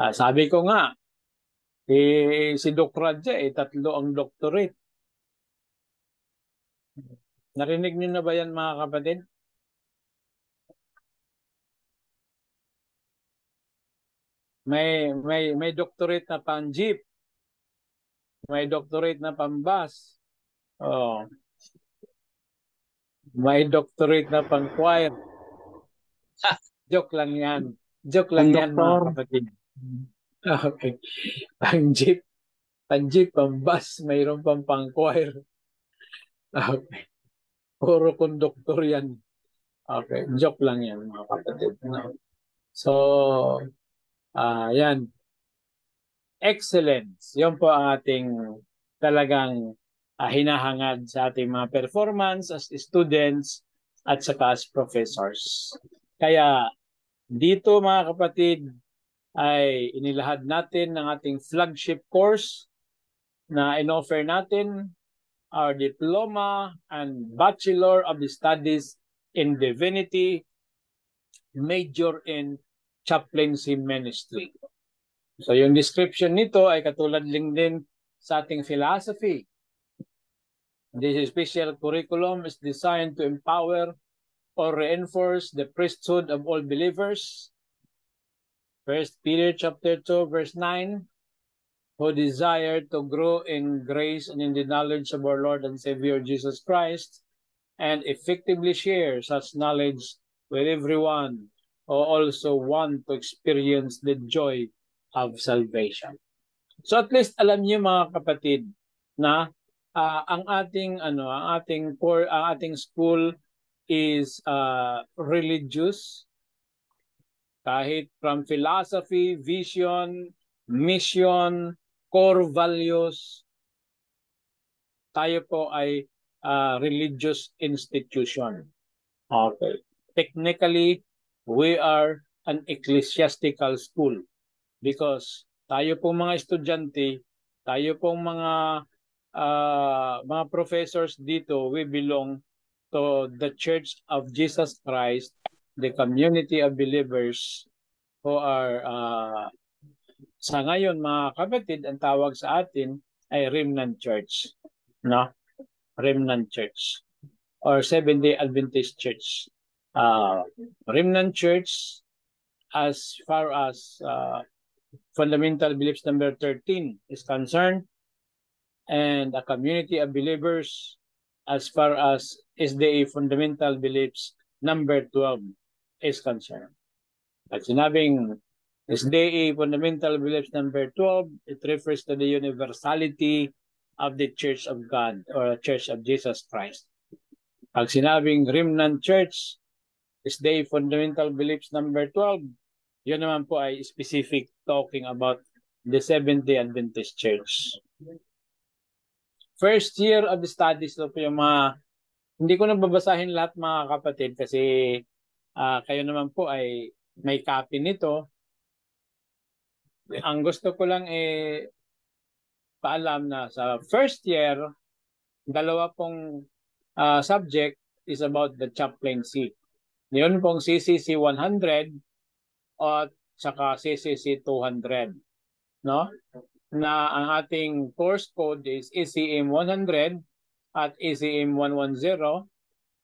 Sabi ko nga, si Doc Radja, 3 ang doctorate. Narinig niyo na ba yan mga kapatid? May doctorate na pang jeep. May doctorate na pang bus. Oh. May doctorate na pang choir. Joke lang yan. Joke lang yan mga kapatid. Okay. Pang jeep, pang bus, mayroon pang choir. Okay. Puro konduktor yan. Okay. Joke lang yan mga kapatid. So, yan. Excellence. Yun po ang ating talagang hinahangad sa ating mga performance as students at saka as professors. Kaya dito mga kapatid ay inilahad natin ng ating flagship course na in-offer natin, our Diploma and Bachelor of the Studies in Divinity, major in chaplaincy ministry. So yung description nito ay katulad din sa ating philosophy. This special curriculum is designed to empower or reinforce the priesthood of all believers. 1 Peter chapter 2 verse 9, who desire to grow in grace and in the knowledge of our Lord and Savior Jesus Christ, and effectively share such knowledge with everyone who also want to experience the joy of salvation. So at least alam niyo mga kapatid na ang ating school is religious, kahit from philosophy, vision, mission, core values, tayo po ay religious institution. Okay. Technically, we are an ecclesiastical school because tayo pong mga estudyante, tayo pong mga professors dito, we belong to the Church of Jesus Christ, the community of believers who are sa ngayon mga kapatid, ang tawag sa atin ay Remnant Church, no? Remnant Church or Seventh-day Adventist Church. Remnant Church, as far as fundamental beliefs number 13 is concerned, and a community of believers as far as SDA fundamental beliefs number 12 is concerned. At sinabing SDA fundamental beliefs number 12, it refers to the universality of the Church of God or Church of Jesus Christ. Pag sinabing Remnant Church, SDA fundamental beliefs number 12, yun naman po ay specific talking about the Seventh-day Adventist Church. First year of the studies, so po yung mga, hindi ko na babasahin lahat mga kapatid kasi kayo naman po ay may copy nito. Ang gusto ko lang paalam na sa first year, dalawa pong subject is about the chaplaincy. Yun pong CCC 100 at saka CCC 200. No? Na ang ating course code is ECM 100 at ECM 110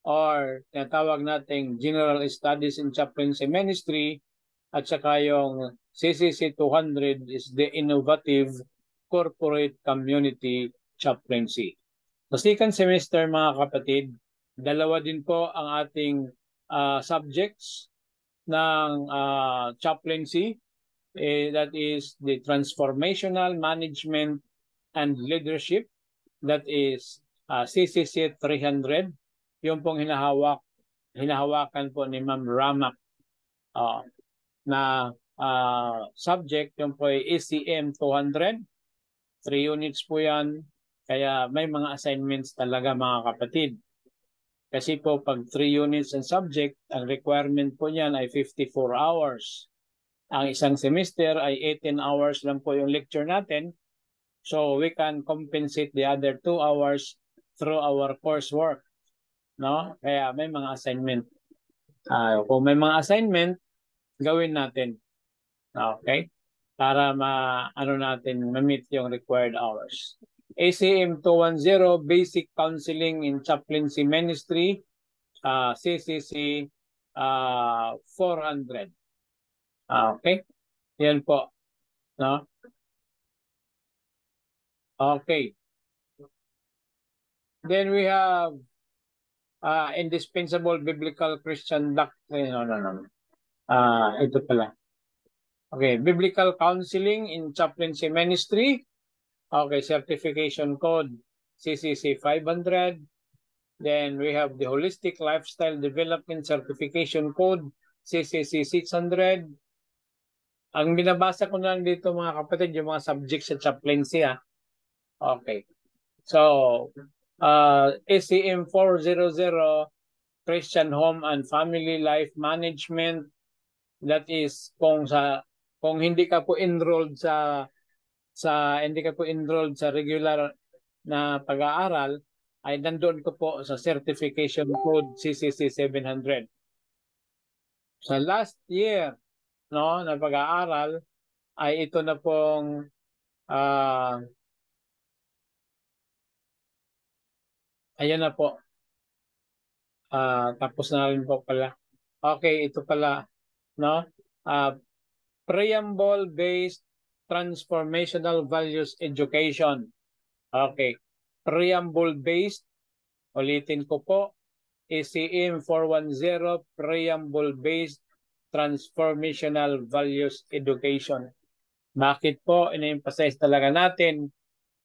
or tinatawag nating General Studies in Chaplaincy Ministry at saka yung CCC 200 is the Innovative Corporate Community Chaplaincy. Sa second semester mga kapatid, dalawa din po ang ating subjects ng chaplaincy. That is the Transformational Management and Leadership. That is CCC 300. Yung pong hinahawakan po ni Ma'am Ramak na subject. Yung po ay ECM 200. 3 units po yan. Kaya may mga assignments talaga mga kapatid. Kasi po pag 3 units ang subject, ang requirement po niyan ay 54 hours. Ang isang semester ay 18 hours lang po yung lecture natin. So we can compensate the other 2 hours through our coursework. No? Kaya may mga assignment. Kung may mga assignment, gawin natin. Okay? Para ma-meet yung required hours. ACM 210, Basic Counseling in Chaplaincy Ministry, CCC 400. Okay? Yan po. No? Okay. Then we have Indispensable Biblical Christian Doctrine. No. Ito pala. Okay, Biblical Counseling in Chaplaincy Ministry. Okay, Certification Code CCC 500. Then we have the Holistic Lifestyle Development Certification Code CCC 600. Ang binabasa ko na lang dito mga kapatid, yung mga subjects sa chaplaincy. Okay. So, ACM 400, Christian Home and Family Life Management. That is kung hindi ka po enrolled sa regular na pag-aaral, ay nandoon ko po sa certification code CCC 700. Sa last year na pag-aaral ay ito na pong ayan na po. Tapos na rin po pala. Okay, ito pala, no? Preamble-based Transformational Values Education. Okay. Preamble-based, ulitin ko po, ACM 410, Preamble-based Transformational Values Education. Bakit po ina-emphasize talaga natin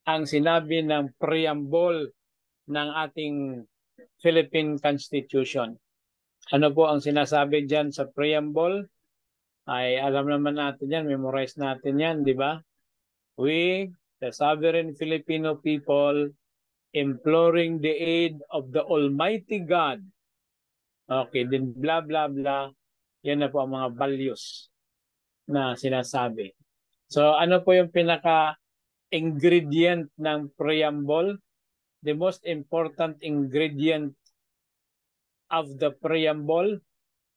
ang sinabi ng preamble ng ating Philippine Constitution? Ano po ang sinasabi dyan sa preamble? Ay alam naman natin yan, memorize natin yan, di ba? We, the sovereign Filipino people, imploring the aid of the Almighty God. Okay, then blah, blah, blah. Yan na po ang mga values na sinasabi. So, ano po yung pinaka-ingredient ng preamble? The most important ingredient of the preamble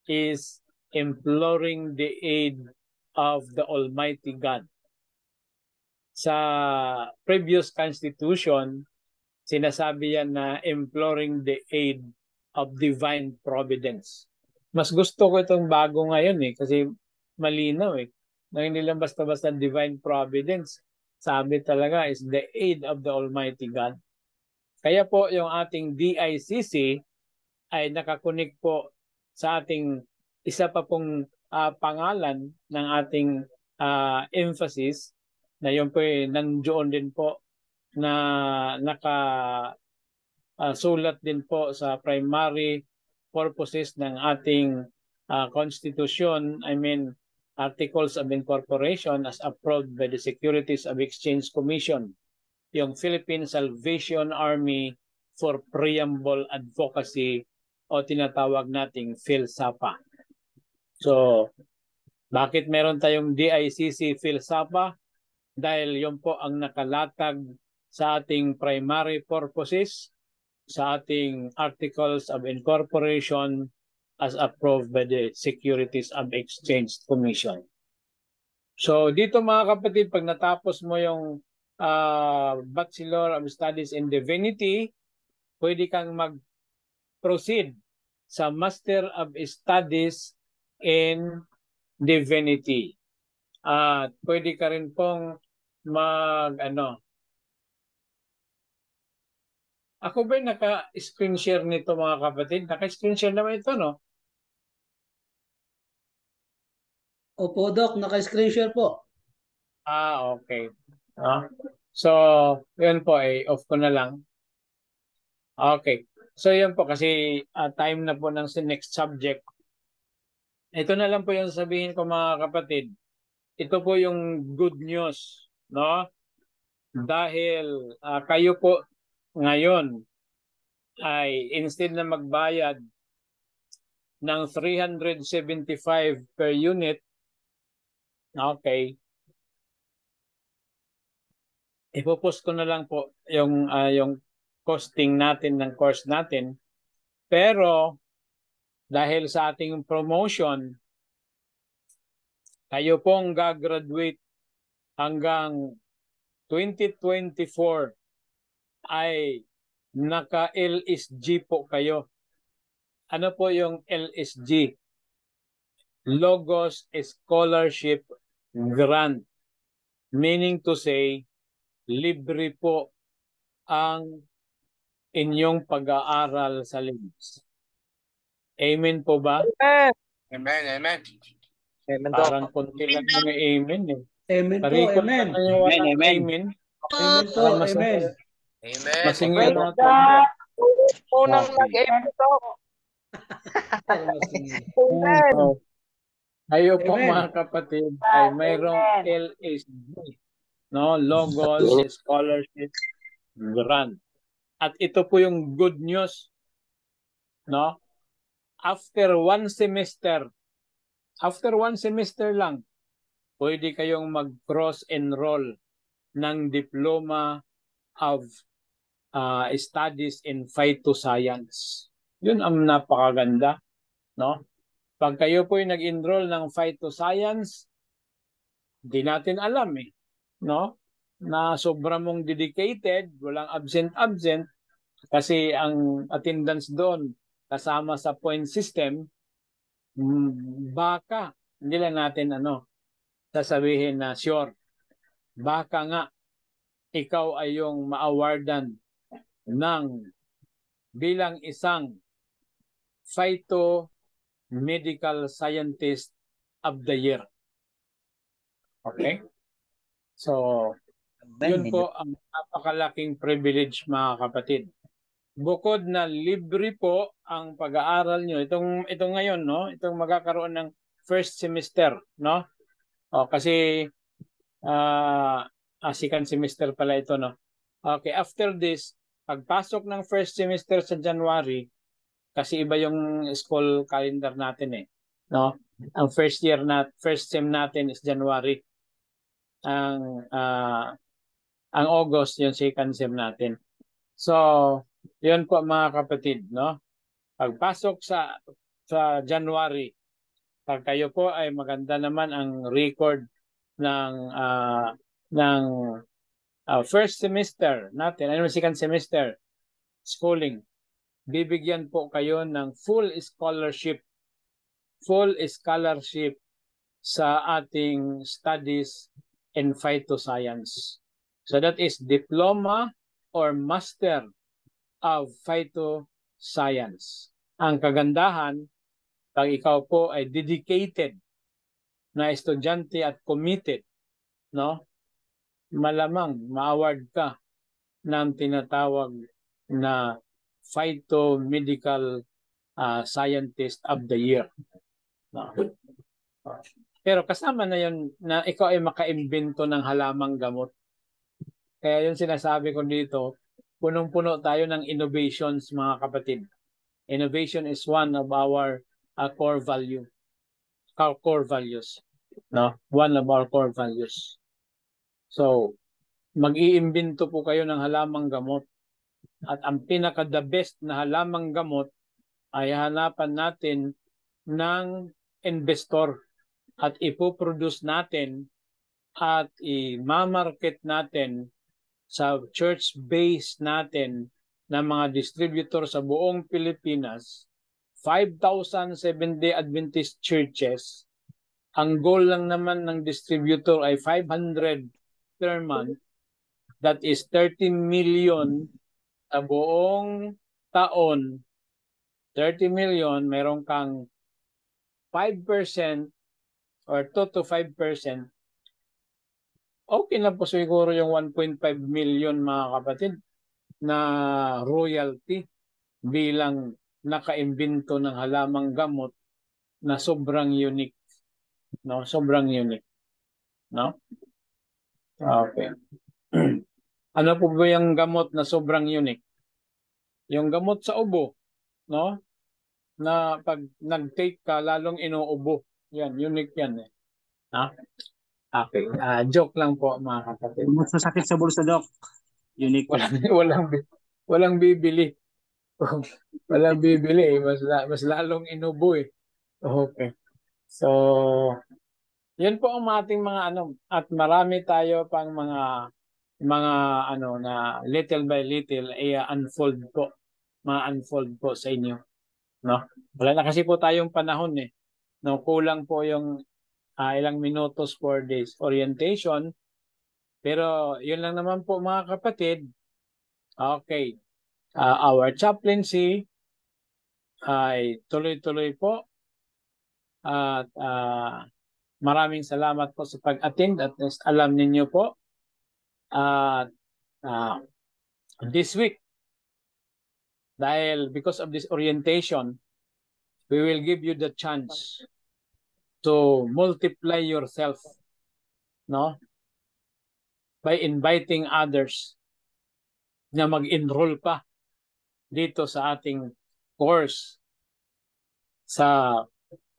is imploring the aid of the Almighty God. Sa previous constitution, sinasabi yan na imploring the aid of divine providence. Mas gusto ko itong bago ngayon kasi malinaw na hindi lang basta-basta divine providence. Sabi talaga is the aid of the Almighty God. Kaya po yung ating DICC ay nakakunik po sa ating isa pa pong pangalan ng ating emphasis na yun po nandiyon din po na nakasulat din po sa primary purposes ng ating constitution, Articles of Incorporation as approved by the Securities of Exchange Commission, yung Philippine Salvation Army for Preamble Advocacy o tinatawag nating PhilSAPA. So, bakit meron tayong DICC PhilSAPA? Dahil yun po ang nakalatag sa ating primary purposes, sa ating Articles of Incorporation as approved by the Securities of Exchange Commission. So dito mga kapatid, pag natapos mo yung Bachelor of Studies in Divinity, pwede kang mag-proceed sa Master of Studies in Divinity. At pwede ka rin pong Ako ba naka-screen share nito mga kapatid? Naka-screen share naman ito, no? Opo, Doc. Naka-screen share po. Okay. So, yun po off ko na lang. Okay. So, yun po kasi time na po ng next subject. Ito na lang po yung sabihin ko mga kapatid. Ito po yung good news, no? Dahil kayo po ngayon ay instead na magbayad ng 375 per unit, okay, ipopost ko na lang po yung costing natin ng course natin. Pero dahil sa ating promotion, kayo pong gagraduate hanggang 2024 ay naka-LSG po kayo. Ano po yung LSG? Logos Scholarship Grant. Meaning to say, libre po ang inyong pag-aaral sa LIMS. Amen po ba? Amen, amen. Parang konti lang yung amen eh. Amen po, Parikot amen. na yung walang Amen. amen. Amen po, Para amen. Amen. masingil Amen. natin. Unang Okay. nag-aim to. Para masingil. So, kayo po Amen. mga kapatid ay mayroong LSG, no? Logos Scholarship Grant. At ito po yung good news, no? After one semester lang, pwede kayong mag-cross-enroll ng Diploma of Studies in Phytoscience. Yun ang napakaganda, no? Pag kayo po yung nag-enroll ng Phytoscience, di natin alam eh, no? Na sobrang mong dedicated, walang absent-absent, kasi ang attendance doon kasama sa point system, baka, hindi lang natin sasabihin na sure, baka nga ikaw ay yung ma-awardan ng bilang isang Phyto-Medical Scientist of the Year. Okay? So, yun po ang napakalaking privilege mga kapatid. Bukod na libre po ang pag-aaral nyo, itong ngayon, no? Itong magkakaroon ng first semester, no? O, kasi second semester pala ito, no? Okay, after this, pagpasok ng first semester sa January, kasi iba yung school calendar natin eh, no? Ang first sem natin is January. Ang August yung second sem natin. So, yun po mga kapatid, no? Pagpasok sa January, pag kayo po ay maganda naman ang record ng first semester natin, ano second semester schooling, bibigyan po kayo ng full scholarship sa ating studies in phytoscience. So that is diploma or master of phytoscience. Ang kagandahan, pag ikaw po ay dedicated na estudyante at committed, no? Malamang ma-award ka ng tinatawag na Phyto-Medical Scientist of the Year. No? Pero kasama na yun na ikaw ay makaimbento ng halamang gamot. Kaya yung sinasabi ko dito, punong-puno tayo ng innovations mga kapatid. Innovation is one of our core values. No? One of our core values. So, mag-iimbento po kayo ng halamang gamot. At ang pinaka-the best na halamang gamot ay hanapan natin ng investor at ipoproduce natin at i-market natin sa church base natin na mga distributor sa buong Pilipinas, 5,000 Seventh-day Adventist churches. Ang goal lang naman ng distributor ay 500 per month. That is 30 million sa buong taon. 30 million, meron kang 5% or 2 to 5%. Okay na po siguro yung 1.5 million mga kapatid na royalty bilang nakaimbento ng halamang gamot na sobrang unique. No? Sobrang unique. No? Okay. Ano po ba yung gamot na sobrang unique? Yung gamot sa ubo, no? Na pag nag-take ka, lalong inuubo. Yan, unique yan eh. Ha? Okay. Joke lang po mga kapatid. Masasakit sa bulsa, Doc. Unique. Walang bibili. Walang bibili eh. Mas lalong inubo eh. Okay. So, yun po ang ating mga at marami tayo pang mga mga ano na little by little unfold po, ma-unfold po sa inyo, no? Wala na kasi po tayong panahon eh. No, kulang po yung ilang minutos for this orientation. Pero yun lang naman po mga kapatid. Okay. Our chaplaincy ay tuloy-tuloy po. At maraming salamat po sa pag-attend at alam ninyo po this week, dahil because of this orientation, we will give you the chance to multiply yourself, no? By inviting others na mag-enroll pa dito sa ating course sa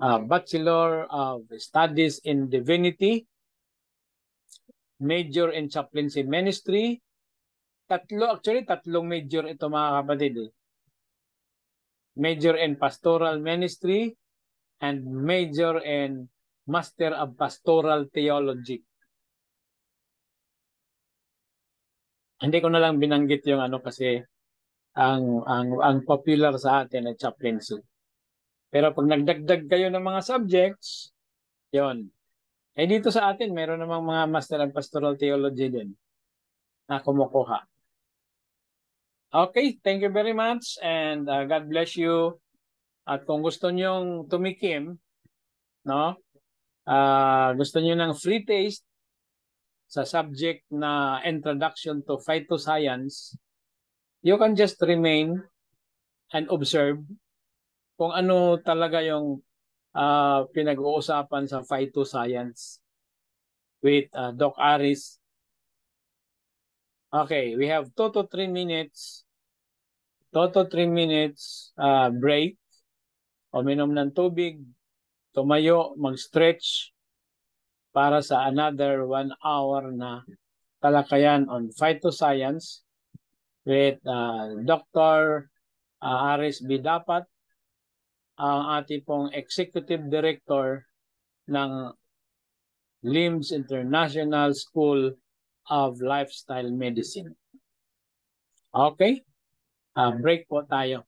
Bachelor of Studies in Divinity, Major in Chaplaincy Ministry. Tatlong major ito mga kapatid. Major in Pastoral Ministry and Major in Master of Pastoral Theology. Hindi ko na lang binanggit yung ano kasi ang popular sa atin ay chaplaincy. Pero pag nagdagdag kayo ng mga subjects, yon. Eh dito sa atin, meron namang mga Master of Pastoral Theology din na kumukuha. Okay, thank you very much and God bless you. At kung gusto nyong tumikim, no? Gusto nyo ng free taste sa subject na Introduction to Phytoscience, you can just remain and observe kung ano talaga yung pinag-uusapan sa phytoscience with Doc Aris. Okay, we have 2 to 3 minutes. 2 to 3 minutes break. Uminom ng tubig, tumayo, mag-stretch para sa another 1 hour na talakayan on phytoscience with Dr. Aris B. Dapat, ang ating pong Executive Director ng LIMS International School of Lifestyle Medicine. Okay? Break po tayo.